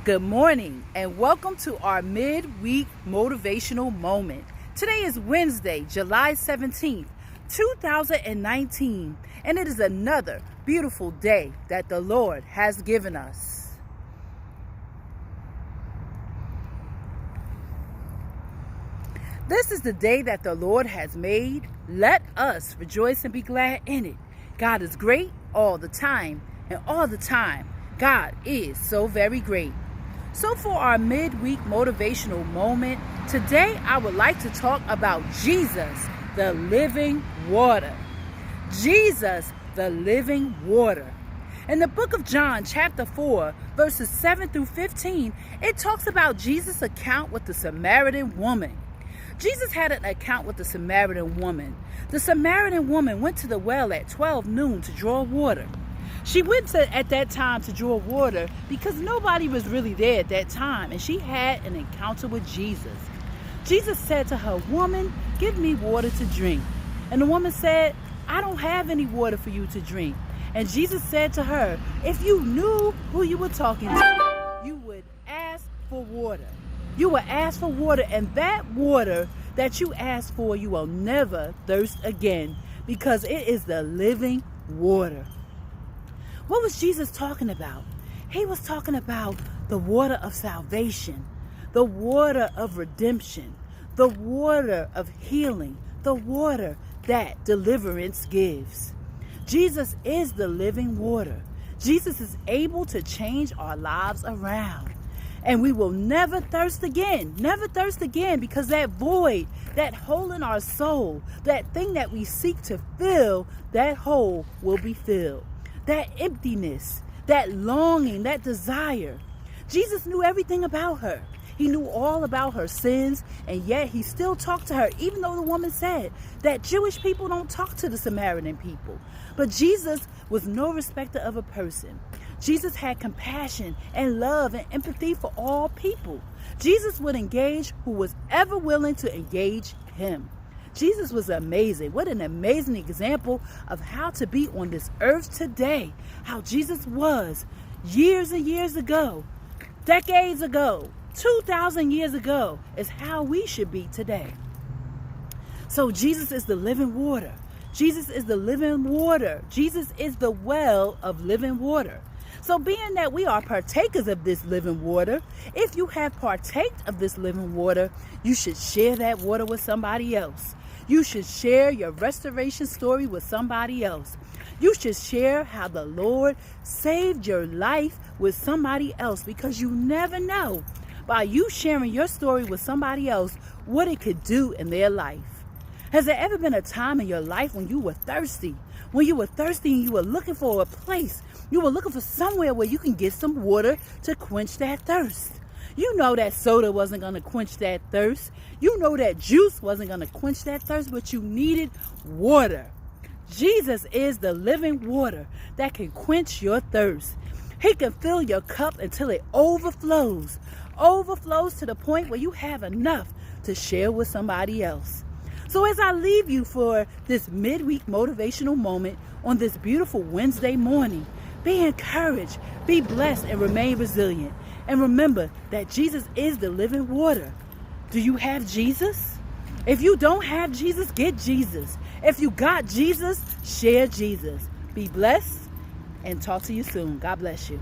Good morning and welcome to our midweek motivational moment. Today is Wednesday, July 17th, 2019, and it is another beautiful day that the Lord has given us. This is the day that the Lord has made. Let us rejoice and be glad in it. God is great all the time, and all the time, God is so very great. So for our midweek motivational moment, today I would like to talk about Jesus, the living water. Jesus, the living water. In the book of John, chapter 4, verses 7 through 15, it talks about Jesus' account with the Samaritan woman. Jesus had an account with the Samaritan woman. The Samaritan woman went to the well at 12 noon to draw water. She went at that time to draw water because nobody was really there at that time, and she had an encounter with Jesus. Jesus said to her, "Woman, give me water to drink." And the woman said, "I don't have any water for you to drink." And Jesus said to her, "If you knew who you were talking to, you would ask for water. You will ask for water, and that water that you ask for, you will never thirst again, because it is the living water." What was Jesus talking about? He was talking about the water of salvation, the water of redemption, the water of healing, the water that deliverance gives. Jesus is the living water. Jesus is able to change our lives around. And we will never thirst again, because that void, that hole in our soul, that thing that we seek to fill, that hole will be filled. That emptiness, that longing, that desire. Jesus knew everything about her. He knew all about her sins, and yet he still talked to her, even though the woman said that Jewish people don't talk to the Samaritan people. But Jesus was no respecter of a person. Jesus had compassion and love and empathy for all people. Jesus would engage who was ever willing to engage him. Jesus was amazing. What an amazing example of how to be on this earth today. How Jesus was years and years ago, decades ago, 2,000 years ago is how we should be today. So Jesus is the living water. Jesus is the living water. Jesus is the well of living water. So being that we are partakers of this living water, if you have partaked of this living water, you should share that water with somebody else. You should share your restoration story with somebody else. You should share how the Lord saved your life with somebody else, because you never know by you sharing your story with somebody else what it could do in their life. Has there ever been a time in your life when you were thirsty? When you were thirsty and you were looking for a place, you were looking for somewhere where you can get some water to quench that thirst. You know that soda wasn't going to quench that thirst. You know that juice wasn't going to quench that thirst, but you needed water. Jesus is the living water that can quench your thirst. He can fill your cup until it overflows to the point where you have enough to share with somebody else. So as I leave you for this midweek motivational moment on this beautiful Wednesday morning, be encouraged, be blessed, and remain resilient. And remember that Jesus is the living water. Do you have Jesus? If you don't have Jesus, get Jesus. If you got Jesus, share Jesus. Be blessed and talk to you soon. God bless you.